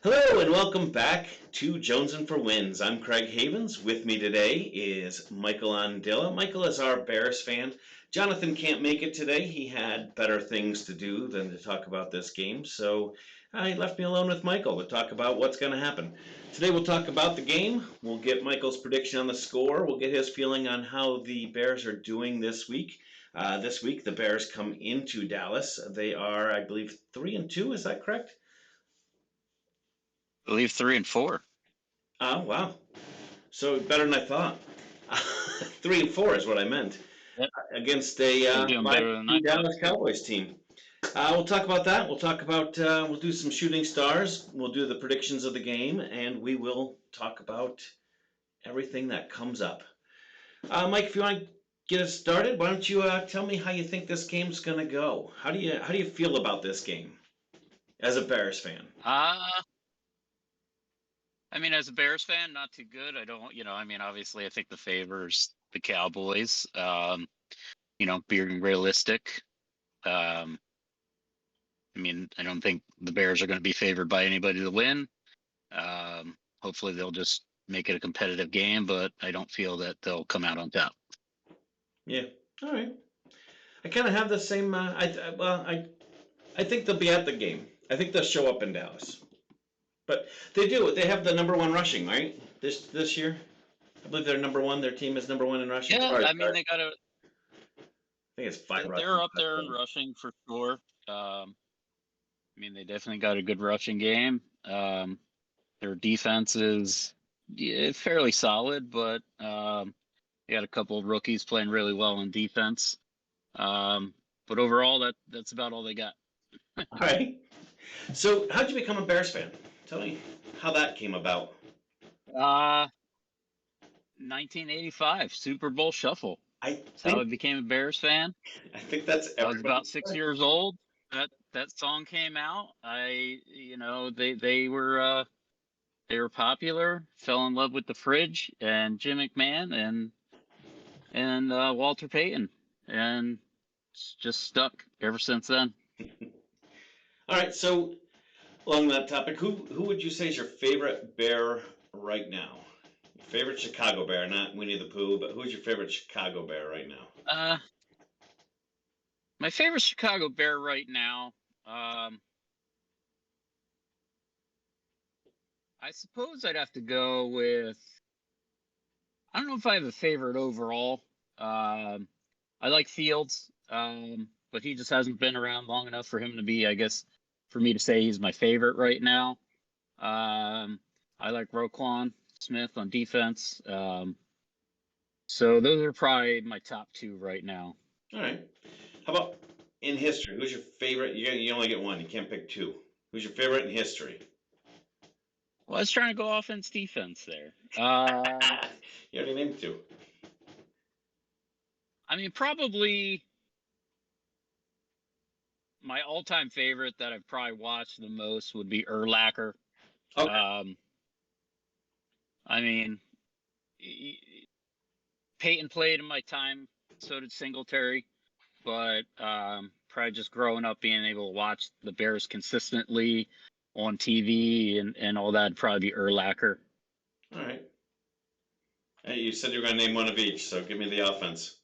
Hello and welcome back to Jonesing for Wins. I'm Craig Havens. With me today is Michael Ondilla. Michael is our Bears fan. Jonathan can't make it today. He had better things to do than to talk about this game, so he left me alone with Michael to talk about what's going to happen. Today we'll talk about the game. We'll get Michael's prediction on the score. We'll get his feeling on how the Bears are doing this week. This week the Bears come into Dallas. They are, I believe, 3-2. Is that correct? I believe 3-4. Oh, wow. So better than I thought. 3-4 is what I meant Yep. against a You're doing better than I 5-2 thought Dallas too. Cowboys team. We'll talk about that. We'll talk about we'll do some shooting stars. We'll do the predictions of the game, and we will talk about everything that comes up. Mike, if you want to get us started, why don't you tell me how you think this game's going to go? How do you feel about this game as a Bears fan? Uh, I mean, as a Bears fan, not too good. Obviously, I think the favor's the Cowboys. Being realistic. Um, I don't think the Bears are going to be favored by anybody to win. Hopefully, they'll just make it a competitive game, but I don't feel that they'll come out on top. Yeah. All right. I kind of have the same. I think they'll be at the game. I think they'll show up in Dallas. But they do. They have the number one rushing, right? This year, I believe they're number one. Their team is number one in rushing. Yeah, Sorry, I mean, sorry. I think it's five they're rushing up there in touchdowns. rushing for sure. They definitely got a good rushing game. Their defense is fairly solid, but they got a couple of rookies playing really well in defense. But overall, that's about all they got. All right. So, how'd you become a Bears fan? Tell me how that came about. Uh 1985 Super Bowl Shuffle. I That's how I think became a Bears fan. I think that's I was everybody's about six story. years old. That song came out. They were popular. Fell in love with the Fridge and Jim McMahon and Walter Payton, and it's just stuck ever since then. All right. So, along that topic, who would you say is your favorite Bear right now? Your favorite Chicago Bear, not Winnie the Pooh, but who's your favorite Chicago Bear right now? Uh, my favorite Chicago Bear right now, um, I suppose I'd have to go with. I don't know if I have a favorite overall. I like Fields, but he just hasn't been around long enough for him to be, I guess, for me to say he's my favorite right now. I like Roquan Smith on defense. So those are probably my top two right now. All right. How about in history? Who's your favorite? You only get one. You can't pick two. Who's your favorite in history? Well, I was trying to go offense defense there. You already named two. Probably my all-time favorite that I've probably watched the most would be Urlacher. Okay. Um, I mean, Peyton played in my time, so did Singletary, but probably just growing up being able to watch the Bears consistently on TV and all that would probably be Urlacher. All right. Hey, you said you were going to name one of each, so give me the offense.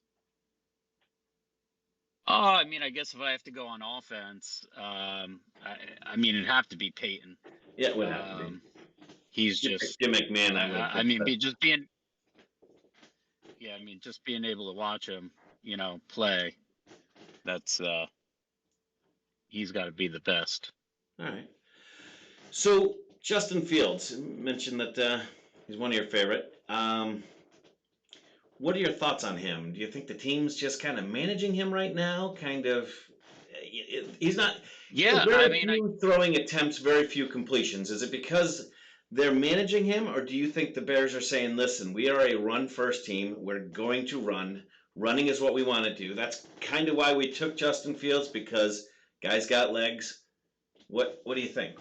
Oh, I guess if I have to go on offense, it'd have to be Peyton. Yeah, it would have to be. He's You picked just, Jim McMahon, I would have picked that. just being able to watch him, play. That's he's got to be the best. All right. So Justin Fields mentioned that he's one of your favorite. What are your thoughts on him? Do you think the team's just kind of managing him right now? Kind of. He's not. Yeah, Very few throwing attempts, very few completions. Is it because they're managing him, or do you think the Bears are saying, "Listen, we are a run-first team. We're going to run. Running is what we want to do." That's kind of why we took Justin Fields because guy's got legs. What do you think?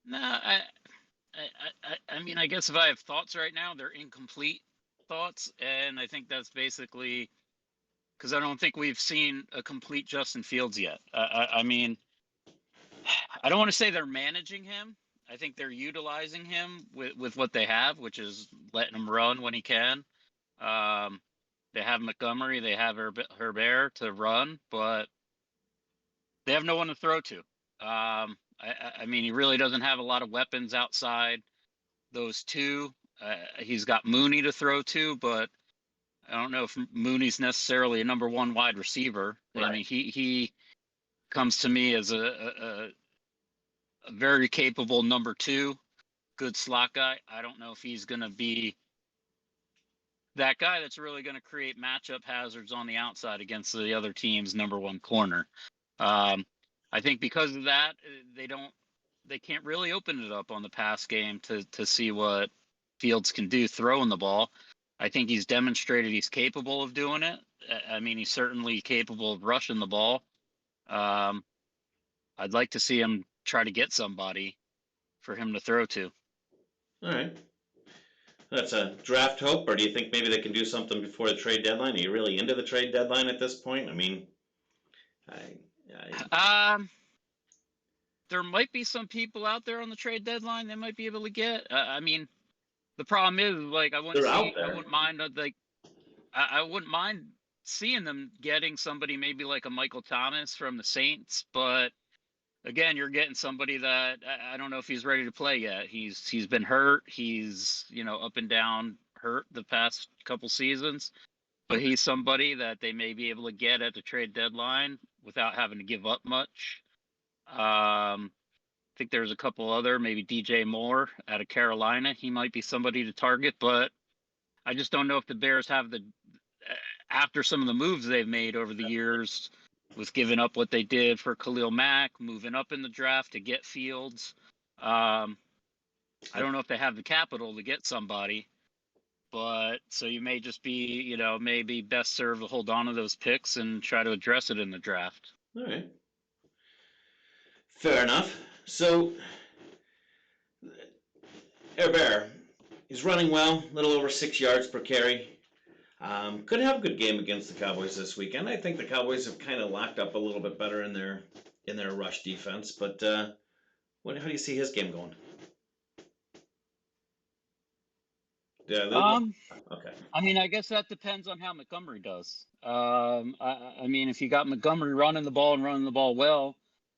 no, I guess if I have thoughts right now, they're incomplete thoughts, and I think that's basically because I don't think we've seen a complete Justin Fields yet. I don't want to say they're managing him. I think they're utilizing him with what they have, which is letting him run when he can. Um, they have Montgomery, they have Herbert to run, but they have no one to throw to. I mean, he really doesn't have a lot of weapons outside those two. He's got Mooney to throw to, but I don't know if Mooney's necessarily a number one wide receiver. I Right. mean, he comes to me as a very capable number two, good slot guy. I don't know if he's going to be that guy that's really going to create matchup hazards on the outside against the other team's number one corner. I think because of that, they can't really open it up on the pass game to see what Fields can do throwing the ball. I think he's demonstrated he's capable of doing it. I mean, he's certainly capable of rushing the ball. I'd like to see him try to get somebody for him to throw to. All right. That's a draft hope, or do you think maybe they can do something before the trade deadline? Are you really into the trade deadline at this point? I mean, Um, there might be some people out there on the trade deadline they might be able to get. I mean, the problem is like they're out I there. wouldn't mind like I wouldn't mind seeing them getting somebody maybe like a Michael Thomas from the Saints, but again, you're getting somebody that I don't know if he's ready to play yet. He's been hurt. He's up and down hurt the past couple seasons, but he's somebody that they may be able to get at the trade deadline without having to give up much. I think there's a couple other, maybe DJ Moore out of Carolina. He might be somebody to target, but I just don't know if the Bears have after some of the moves they've made over the years with giving up what they did for Khalil Mack, moving up in the draft to get Fields. I don't know if they have the capital to get somebody, but so you may just be, maybe best served to hold on to those picks and try to address it in the draft. All right. Fair enough. So, Herbert, he's running well, a little over 6 yards per carry. Could have a good game against the Cowboys this weekend. I think the Cowboys have kind of locked up a little bit better in their rush defense. But how do you see his game going? Yeah, okay. I mean, I guess that depends on how Montgomery does. I mean, if you got Montgomery running the ball and running the ball well,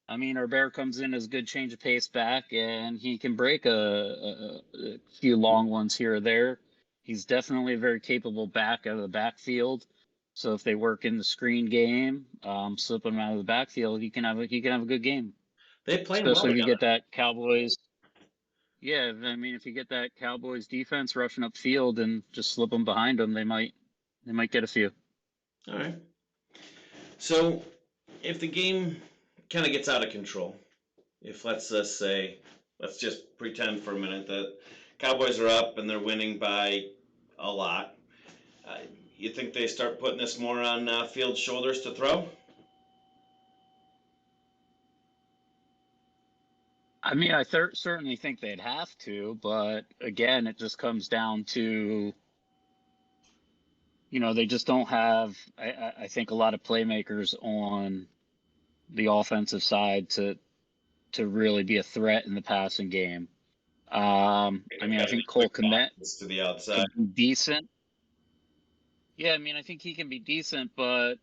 I mean, Herbert comes in as a good change of pace back, and he can break a few long ones here or there. He's definitely a very capable back out of the backfield. So if they work in the screen game, slip him out of the backfield, he can have a good game. They playing well Especially if you together. get that Cowboys. Yeah, I mean, if you get that Cowboys defense rushing up field and just slip them behind them, they might get a few. All right. So, if the game kind of gets out of control, if let's just say, let's just pretend for a minute that Cowboys are up and they're winning by a lot, uh, you think they start putting this more on Fields' shoulders to throw? I mean, I certainly think they'd have to, but again, it just comes down to, they just don't have, I think, a lot of playmakers on the offensive side to really be a threat in the passing game. I mean, I Kind of think quick Cole Kmet passes to the outside. could be decent. Yeah, I mean, I think he can be decent, but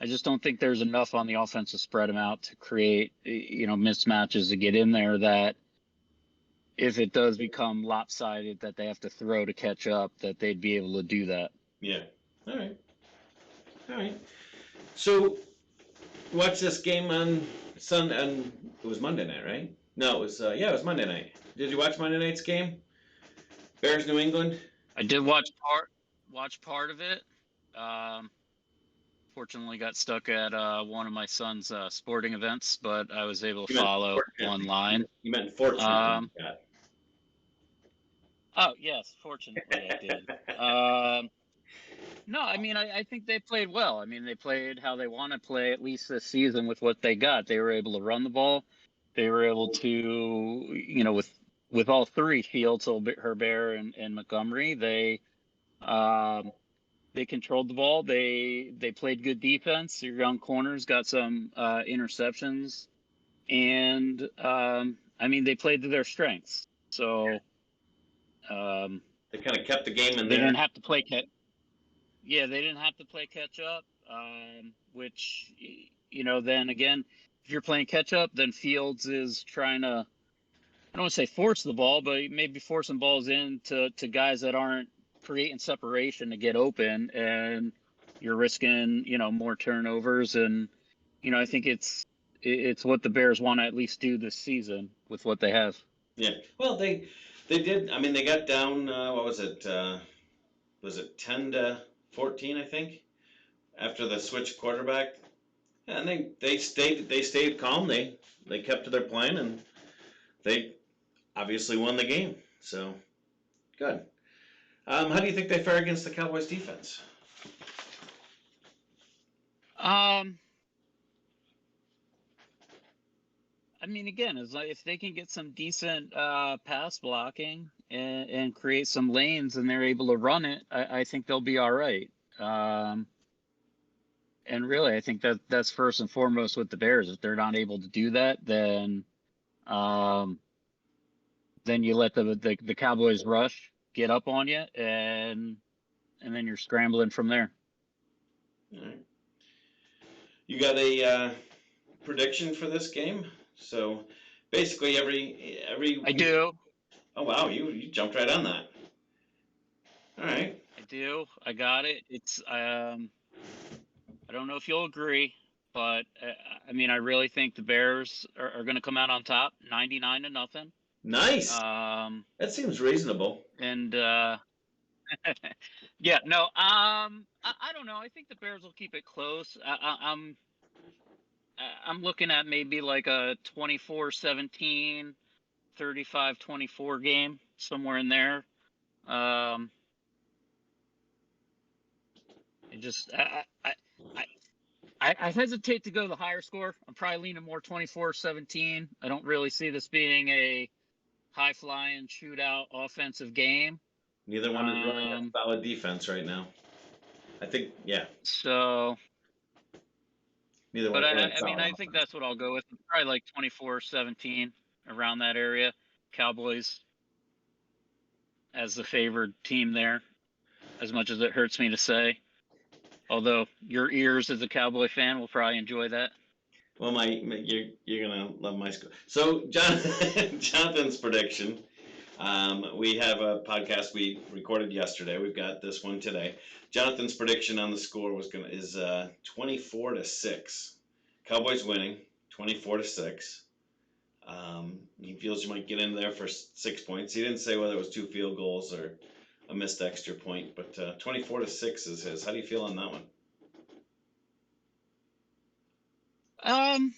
I just don't think there's enough on the offense to spread him out to create, mismatches to get in there that if it does become lopsided that they have to throw to catch up, that they'd be able to do that. Yeah. All right. All right. So, watch this game on Sunday. And it was Monday night, right? No, it was. Yeah, it was Monday night. Did you watch Monday night's game? Bears, New England. I did watch part of it. Um, Fortunately, got stuck at one of my son's sporting events, but I was able to You meant follow fortunately. online. You meant fortunately. Um, oh yes, fortunately I did. No, I mean I think they played well. I mean they played how they want to play at least this season with what they got. They were able to run the ball. They were able to, with all three Fields, Herbert, and Montgomery, they controlled the ball. They played good defense. Your young corners got some interceptions And I mean, they played to their strengths. So um, They kind of kept the game in they there. didn't have to play catch. Yeah, they didn't have to play catch up. Which then again, if you're playing catch up, then Fields is trying to, I don't want to say force the ball, but maybe forcing balls in to guys that aren't creating separation to get open, and you're risking more turnovers. And I think it's what the Bears want to at least do this season with what they have. Yeah. Well, they did. I mean, they got down. What was it? Was it 10-14? I think after the switch quarterback, and they stayed calm. They kept to their plan, and they obviously won the game. So good. How do you think they fare against the Cowboys defense? Um, I mean, again, it's like if they can get some decent pass blocking and create some lanes and they're able to run it, I think they'll be all right. Um, and really, I think that's first and foremost with the Bears. If they're not able to do that, um, then you let the Cowboys rush, get up on you, and then you're scrambling from there. All right. You got a prediction for this game? So basically, every I week. do. Oh wow, you jumped right on that. All right. I do. I got it. It's I don't know if you'll agree, but I mean, I really think the Bears are going to come out on top, 99-0. Nice. Um, That seems reasonable. and yeah, no, I don't know. I think the Bears will keep it close. I'm looking at maybe like a 24-17, 35-24 game, somewhere in there. Um, it just I hesitate to go the higher score. I'm probably leaning more 24-17. I don't really see this being a high flying shootout offensive game. Neither one is running a Um, solid defense right now. I think, yeah, so, neither but one's running I mean, solid I think offense. that's what I'll go with. Probably like 24-17 around that area. Cowboys as the favored team there, as much as it hurts me to say. Although your ears as a Cowboy fan will probably enjoy that. Well, you're gonna love my score. So, John, Jonathan's prediction. We have a podcast we recorded yesterday. We've got this one today. Jonathan's prediction on the score is 24-6. Cowboys winning 24-6. He feels you might get in there for 6 points. He didn't say whether it was two field goals or a missed extra point, but 24-6 is his. How do you feel on that one? Um,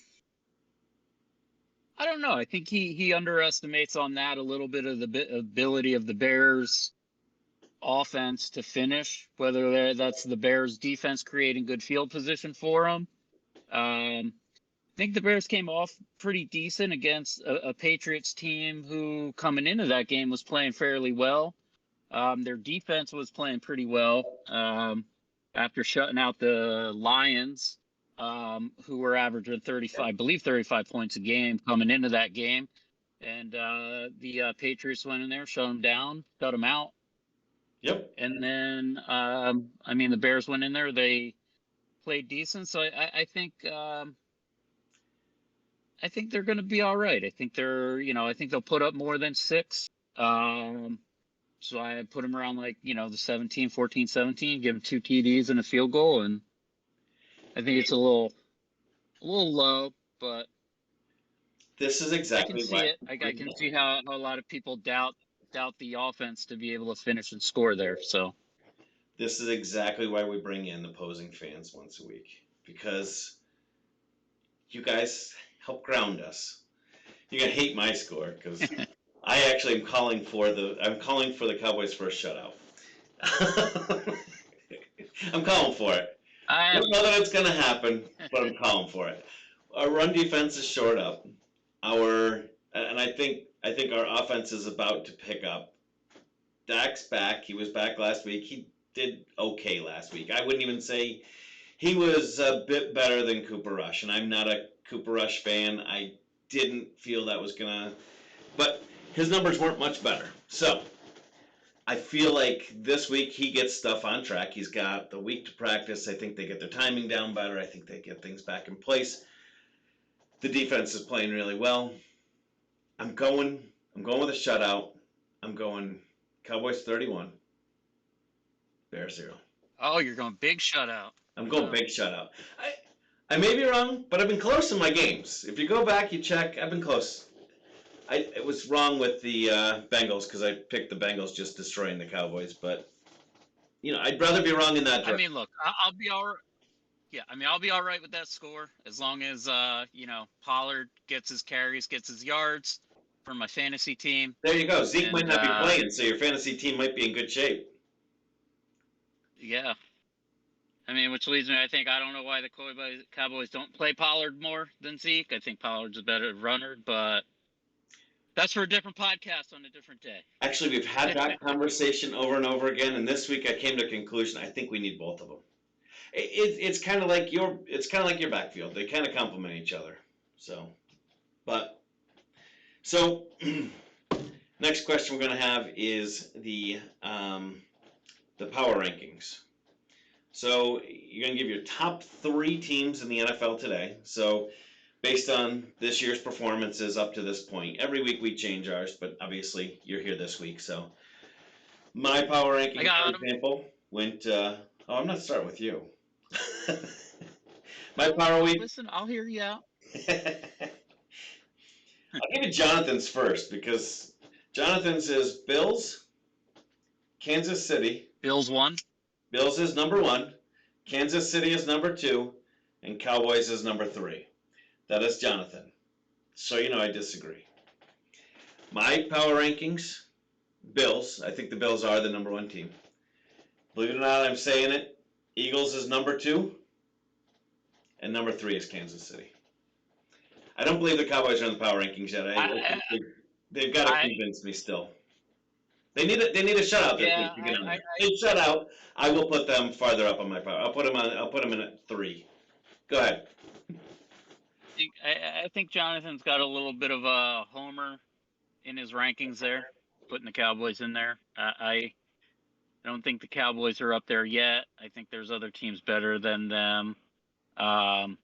I don't know. I think he underestimates on that a little bit of the ability of the Bears offense to finish, whether that's the Bears defense creating good field position for them. I think the Bears came off pretty decent against a Patriots team who, coming into that game, was playing fairly well. Their defense was playing pretty well after shutting out the Lions, who were averaging 35, I believe 35 points a game coming into that game. And the Patriots went in there, shut them down, shut them out. Yep. And then, I mean, the Bears went in there, they played decent. So I think they're going to be all right. I think I think they'll put up more than six. So I put them around like, the 17, 14, 17, give them two TDs and a field goal. And I think it's a little low, but This is I can exactly see why it. I can see how a lot of people doubt the offense to be able to finish and score there. So this is exactly why we bring in opposing fans once a week, because you guys help ground us. You're gonna hate my score because I actually I'm calling for the Cowboys first shutout. I'm calling for it. I I don't know that it's gonna happen, but I'm calling for it. Our run defense is short up. Our and I think our offense is about to pick up. Dak's back. He was back last week. He did okay last week. I wouldn't even say he was a bit better than Cooper Rush, and I'm not a Cooper Rush fan. I didn't feel that was gonna, but his numbers weren't much better. So I feel like this week he gets stuff on track. He's got the week to practice. I think they get their timing down better. I think they get things back in place. The defense is playing really well. I'm going. I'm going with a shutout. I'm going Cowboys 31, Bears 0. Oh, you're going big shutout. I'm going big shutout. I may be wrong, but I've been close in my games. If you go back, you check. I've been close. It was wrong with the Bengals because I picked the Bengals just destroying the Cowboys. But I'd rather be wrong in that I direction. mean, look, I'll be all right. Yeah, I mean, I'll be all right with that score as long as Pollard gets his carries, gets his yards for my fantasy team. There you go. Zeke And, might not be playing, so your fantasy team might be in good shape. Yeah. I mean, which leads me, I don't know why the Cowboys don't play Pollard more than Zeke. I think Pollard's a better runner, but that's for a different podcast on a different day. Actually, we've had that conversation over and over again, and this week I came to a conclusion. I think we need both of them. It's kind of like your backfield. They kind of complement each other. So next question we're going to have is the power rankings. So you're going to give your top 3 teams in the NFL today. So based on this year's performances up to this point, every week we change ours, but obviously you're here this week. So my power ranking, for example, went. I'm not starting with you. My power week. Listen, I'll hear you out. I'll give you Jonathan's first because Jonathan's is Bills, Kansas City. Bills 1. Bills is number 1. Kansas City is number 2, and Cowboys is number 3. That is Jonathan. So I disagree. My power rankings, Bills. I think the Bills are the number 1 team. Believe it or not, I'm saying it. Eagles is number 2, and number 3 is Kansas City. I don't believe the Cowboys are in the power rankings yet. They've got to convince me still. They need a shutout this week to get on there. If they shut out, I will put them farther up on my power. I'll put them in at 3. Go ahead. I think Jonathan's got a little bit of a homer in his rankings there, putting the Cowboys in there. I don't think the Cowboys are up there yet. I think there's other teams better than them. My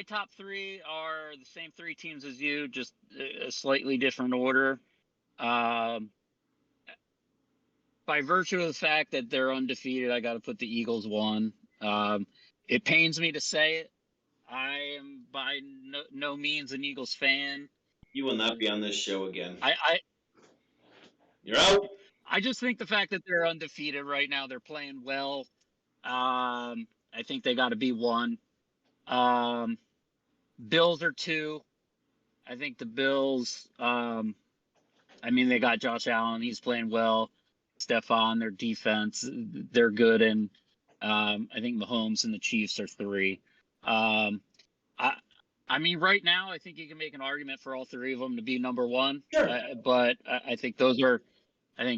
top 3 are the same 3 teams as you, just a slightly different order. By virtue of the fact that they're undefeated, I got to put the Eagles 1. It pains me to say it. I am by no means an Eagles fan. You will not be on this show again. You're out. I just think the fact that they're undefeated right now, they're playing well. I think they got to be 1. Bills are 2. I think the Bills, they got Josh Allen. He's playing well. Stephon, their defense, they're good. And I think Mahomes and the Chiefs are 3. Right now, I think you can make an argument for all 3 of them to be number 1. Sure. But I think those are,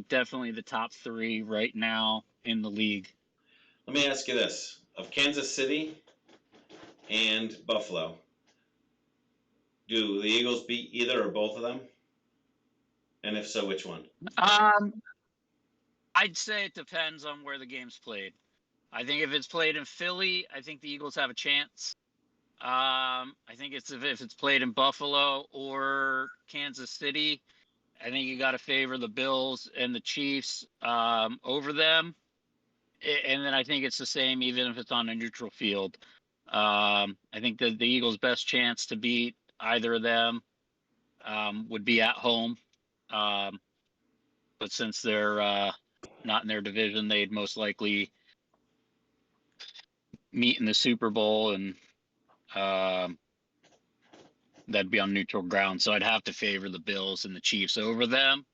definitely the top 3 right now in the league. Let me ask you this. Of Kansas City and Buffalo, do the Eagles beat either or both of them? And if so, which one? I'd say it depends on where the game's played. I think if it's played in Philly, I think the Eagles have a chance. I think if it's played in Buffalo or Kansas City, I think you got to favor the Bills and the Chiefs over them. And then I think it's the same even if it's on a neutral field. I think that the Eagles' best chance to beat either of them would be at home. But since they're not in their division, they'd most likely meet in the Super Bowl, and that'd be on neutral ground. So I'd have to favor the Bills and the Chiefs over them.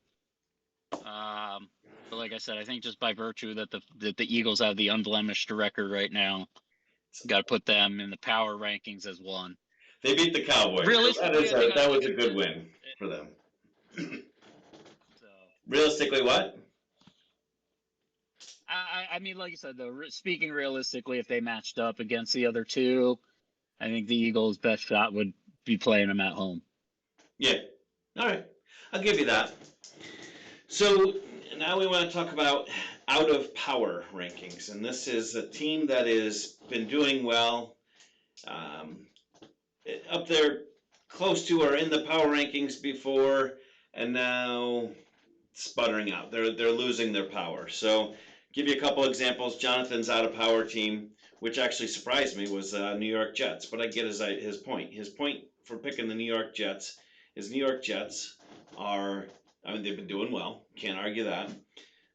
But like I said, I think just by virtue that the Eagles have the unblemished record right now, got to put them in the power rankings as 1. They beat the Cowboys. That was a good win for them. Realistically, what? Like you said, though, speaking realistically, if they matched up against the other 2, I think the Eagles' best shot would be playing them at home. Yeah. All right. I'll give you that. So now we want to talk about out of power rankings, and this is a team that has been doing well, um, up there, close to or in the power rankings before, and now sputtering out. They're losing their power. So, give you a couple examples. Jonathan's out of power team, which actually surprised me, was New York Jets. But I get his point. His point for picking the New York Jets is New York Jets are. I mean, they've been doing well. Can't argue that.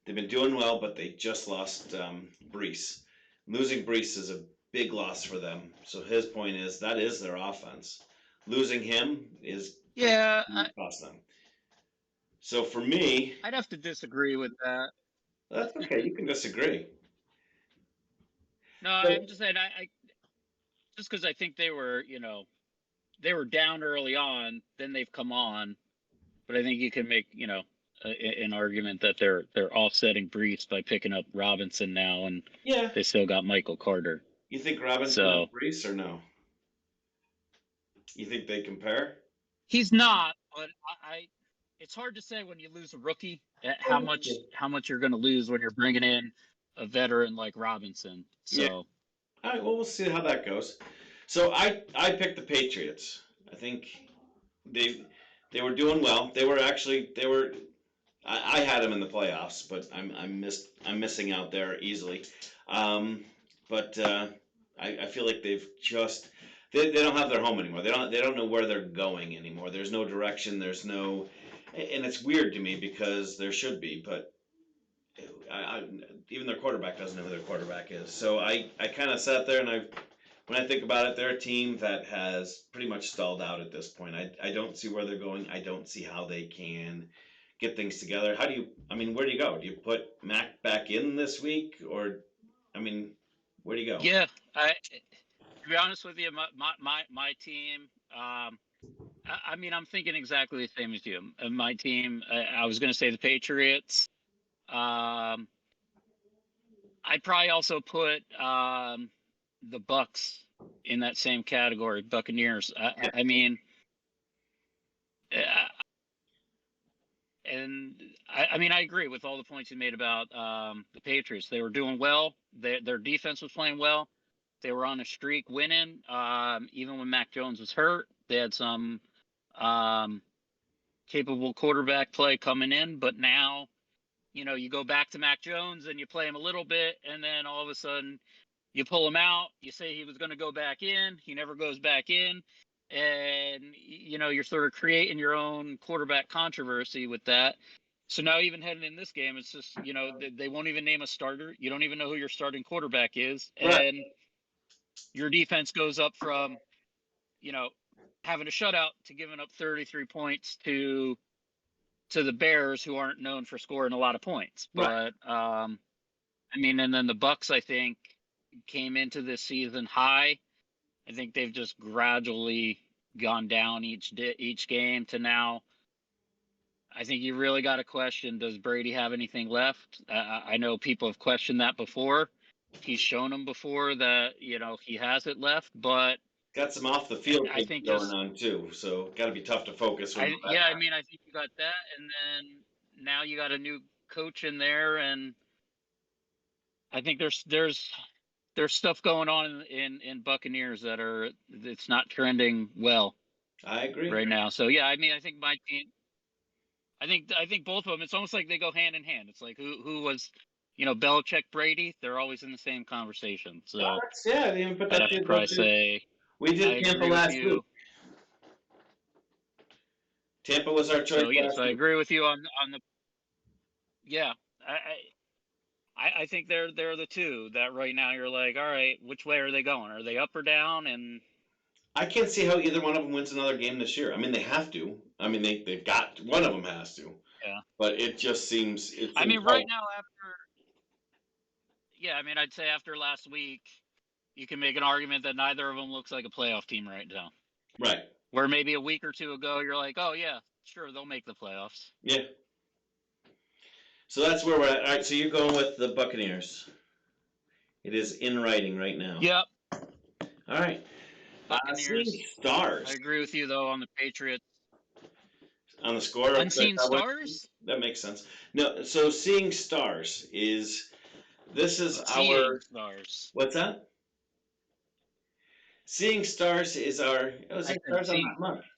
They've been doing well, but they just lost Brees. Losing Brees is a big loss for them. So his point is that is their offense. Losing him is Yeah, cost them. So for me, I'd have to disagree with that. that's okay. You can disagree. No, But I'm just saying I just because I think they were down early on, then they've come on, but I think you can make an argument that they're offsetting Brees by picking up Robinson now, and yeah, they still got Michael Carter. you think Robinson is So Brees or no? You think they compare? he's not, but it's hard to say when you lose a rookie Yeah. how much you're going to lose when you're bringing in a veteran like Robinson. Yeah. So All right. Well, we'll see how that goes. So I picked the Patriots. I think they they were doing well. They were. I had them in the playoffs, but I'm missing out there easily. Um, but I feel like they don't have their home anymore. They don't know where they're going anymore. There's no direction. There's no, and it's weird to me because there should be, but I, even their quarterback doesn't know who their quarterback is. So I kind of sat there and when I think about it, they're a team that has pretty much stalled out at this point. I don't see where they're going. I don't see how they can get things together. I mean, where do you go? Do you put Mac back in this week? Or, I mean, where do you go? yeah, to be honest with you, my team. I mean, I'm thinking exactly the same as you. My team. I was going to say the Patriots. Um, I'd probably also put the Bucks in that same category, Buccaneers. I mean, uh, and I mean, I agree with all the points you made about the Patriots. They were doing well. Their defense was playing well. They were on a streak, winning. Even when Mac Jones was hurt, they had some um, capable quarterback play coming in. But now, you go back to Mac Jones and you play him a little bit, and then all of a sudden you pull him out. You say he was going to go back in. He never goes back in. And, you're sort of creating your own quarterback controversy with that. So now, even heading in this game, it's just, they won't even name a starter. You don't even know who your starting quarterback is. Right. And your defense goes up from, having a shutout to giving up 33 points to the Bears, who aren't known for scoring a lot of points. Right. But, I mean, and then the Bucks, I think, came into this season high. I think they've just gradually gone down each game to now. I think you really got to question: does Brady have anything left? I know people have questioned that before. He's shown them before that he has it left, but Got some off the field I things think going just on too. So got to be tough to focus when. I mean, I think you got that, and then now you got a new coach in there, and I think there's stuff going on in Buccaneers it's not trending well I agree. right now. So yeah, I mean, I think my team, I think both of them. It's almost like they go hand in hand. It's like who was, Belichick, Brady. They're always in the same conversation. So Yeah, I mean, but I'd have to probably say we I did Tampa agree with last week. you. Tampa was our choice So yes, last I week. agree with you on the yeah. I think they're the two that right now you're like, all right, which way are they going? Are they up or down? And I can't see how either one of them wins another game this year. I mean, they have to. I mean, they've got one of them has to. yeah, But it I seems mean, right hard. now I mean, I'd say after last week, you can make an argument that neither of them looks like a playoff team right now. Right. Where maybe a week or two ago, you're like, oh yeah, sure, they'll make the playoffs. Yeah. So that's where we're at. All right. So you're going with the Buccaneers. It is in writing right now. Yep. All right. Seeing Buccaneers. I stars agree with you though on the Patriots. on the score of the Unseen Cowboys. stars? That makes sense. No, so seeing stars is this is Oh, seeing our stars. what's that? Seeing stars is our I seeing said stars on seeing that month. stars.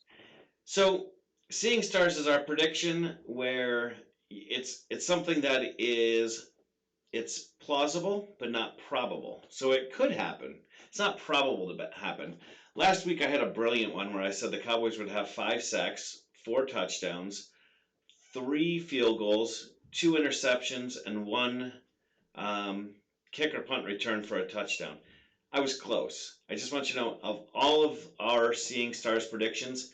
So seeing stars is our prediction where it's something that is it's plausible but not probable. So it could happen. It's not probable to happen. Last week I had a brilliant one where I said the Cowboys would have 5 sacks, 4 touchdowns, 3 field goals, 2 interceptions, and one kick or punt return for a touchdown. I was close. I just want you to know of all of our Seeing Stars predictions,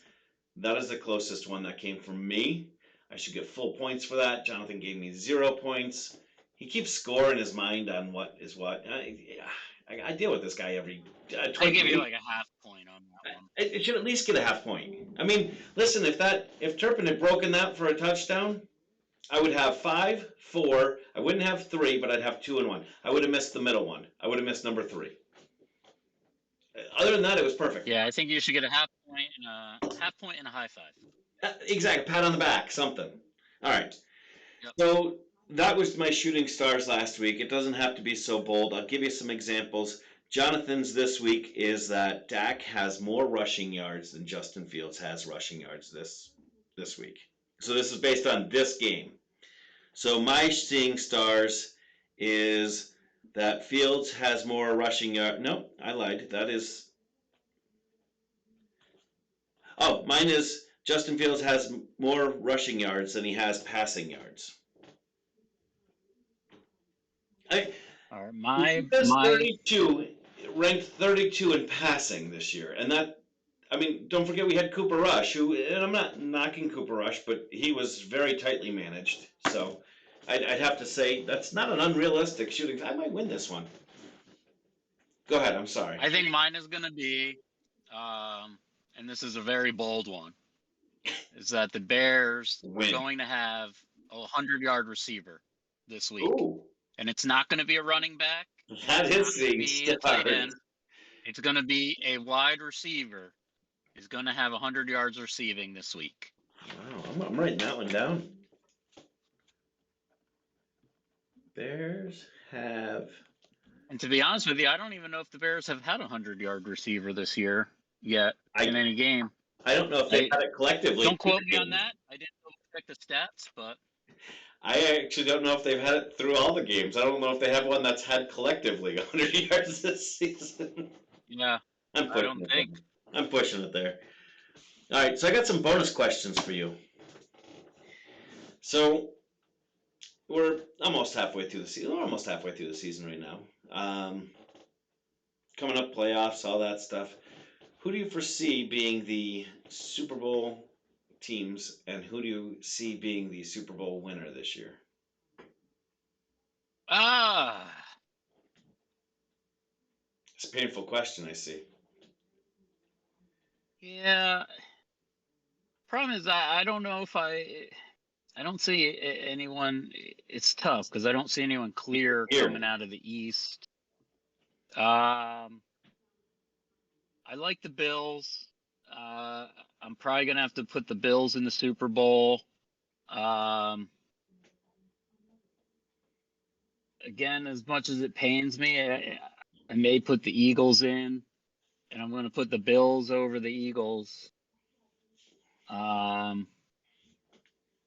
that is the closest one that came from me. I should get full points for that. Jonathan gave me 0 points. He keeps score in his mind on what is what. I deal with this guy every I 20 give you weeks. like a half point on that one. It should at least get a half point. I mean, listen, if Turpin had broken that for a touchdown, I would have 5, 4. I wouldn't have 3, but I'd have 2 and 1. I would have missed the middle one. I would have missed number 3. Other than that, it was perfect. Yeah, I think you should get a half point and a high five. Exactly. Pat on the back, something. All right. Yep. So that was my shooting stars last week. It doesn't have to be so bold. I'll give you some examples. Jonathan's this week is that Dak has more rushing yards than Justin Fields has rushing yards this week. So this is based on this game. So my seeing stars is that Fields has more rushing yards. No, I lied. That is. Oh, mine is Justin Fields has more rushing yards than he has passing yards. I, All right, he does 32, ranked 32 in passing this year, and that I mean, don't forget we had Cooper Rush, who, and I'm not knocking Cooper Rush, but he was very tightly managed. So I'd have to say that's not an unrealistic shooting. I might win this one. Go ahead. I'm sorry. I think mine is going to be, and this is a very bold one, is that the Bears are Win. going to have a 100-yard receiver this week. Ooh, And it's not going to be a running back. that It's is not going to seeing be a tight stars. end. It's going to be a wide receiver is going to have 100 yards receiving this week. Wow, I'm writing that one down. Bears have. And to be honest with you, I don't even know if the Bears have had a 100-yard receiver this year yet in any game. I don't know if they've had it collectively. Don't quote me on that. I didn't check the stats, but I actually don't know if they've had it through all the games. I don't know if they have one that's had collectively 100 yards this season. Yeah, I don't think. I'm pushing it there. All right, so I got some bonus questions for you. So we're almost halfway through the season. We're almost halfway through the season right now. Coming up, playoffs, all that stuff. Who do you foresee being the Super Bowl teams, and who do you see being the Super Bowl winner this year? It's a painful question, I see. Yeah. Problem is, I don't know if I don't see anyone. It's tough because I don't see anyone clear coming out of the East. I like the Bills. I'm probably gonna have to put the Bills in the Super Bowl. Again, as much as it pains me, I may put the Eagles in, and I'm gonna put the Bills over the Eagles.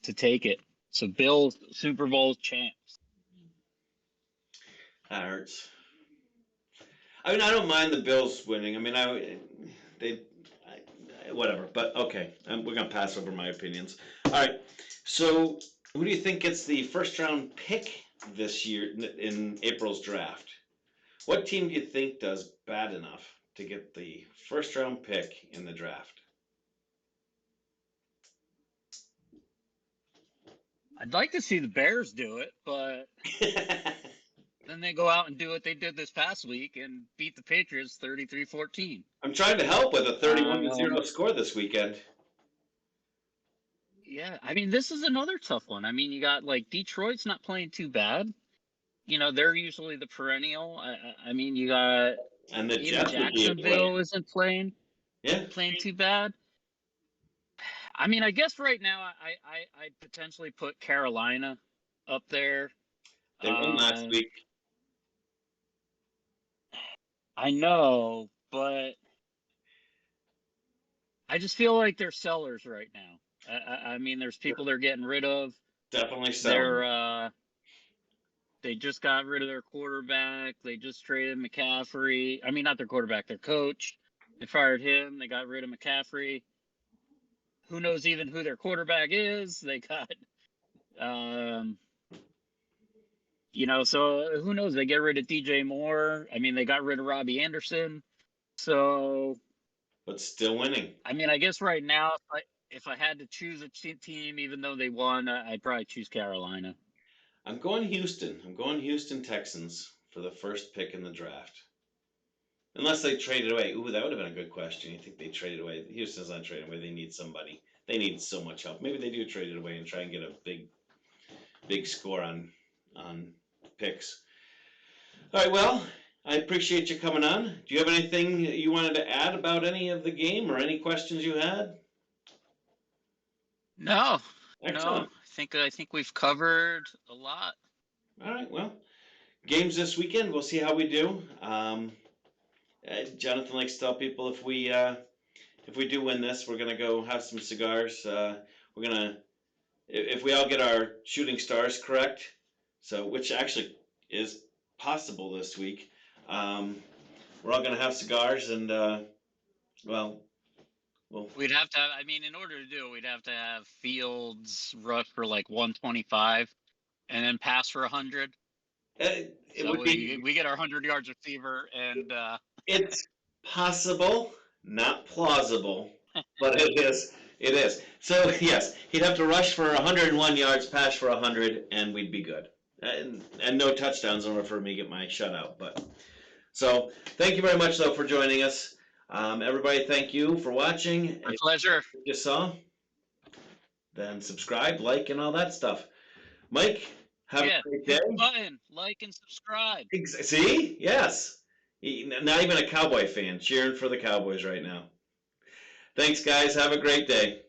To take it. So Bills Super Bowl champs. That hurts. I mean, I don't mind the Bills winning. I mean, whatever. But okay, we're gonna pass over my opinions. All right. So, who do you think gets the first round pick this year in April's draft? What team do you think does bad enough to get the first round pick in the draft? I'd like to see the Bears do it, but then they go out and do what they did this past week and beat the Patriots 33-14. I'm trying to help with a 31-0 score this weekend. Yeah, I mean, this is another tough one. I mean, you got like Detroit's not playing too bad. You know, they're usually the perennial. I mean, you got and the even Jacksonville isn't playing. Yeah, playing too bad. I mean, I guess right now I'd potentially put Carolina up there. they won last Um, week. I know, but I just feel like they're sellers right now. I mean, there's people they're getting rid of. Definitely selling. They're they just got rid of their quarterback. They just traded McCaffrey. I mean, not their quarterback, their coach. They fired him. They got rid of McCaffrey. Who knows even who their quarterback is? They got um so who knows? They get rid of DJ Moore. I mean, they got rid of Robbie Anderson. So, But still winning. I mean, I guess right now, if I had to choose a team, even though they won, I'd probably choose Carolina. I'm going Houston. I'm going Houston Texans for the first pick in the draft. Unless they traded away. Ooh, that would have been a good question. You think they traded away? Houston's not trading away. They need somebody. They need so much help. Maybe they do trade it away and try and get a big score on picks. All right. Well, I appreciate you coming on. Do you have anything you wanted to add about any of the game or any questions you had? No, no, Excellent. I think we've covered a lot. All right. Well, games this weekend. We'll see how we do. Jonathan likes to tell people if we do win this, we're gonna go have some cigars. We're gonna if we all get our shooting stars correct, so which actually is possible this week. Um, we're all gonna have cigars and well, well, We'd have to have, I mean, in order to do it, we'd have to have Fields rush for like 125 and then pass for 100. it So would be we get our 100 yards receiver and it's possible, not plausible, but it is. It is. So yes, he'd have to rush for 101 yards, pass for 100, and we'd be good. And no touchdowns in order for me to get my shutout. But so thank you very much though for joining us. Everybody, thank you for watching. my If pleasure. you saw, then subscribe, like, and all that stuff. Mike, have a Yeah, great hit the day. button, like and subscribe. See? Yes. Not even a Cowboy fan cheering for the Cowboys right now. Thanks, guys. Have a great day.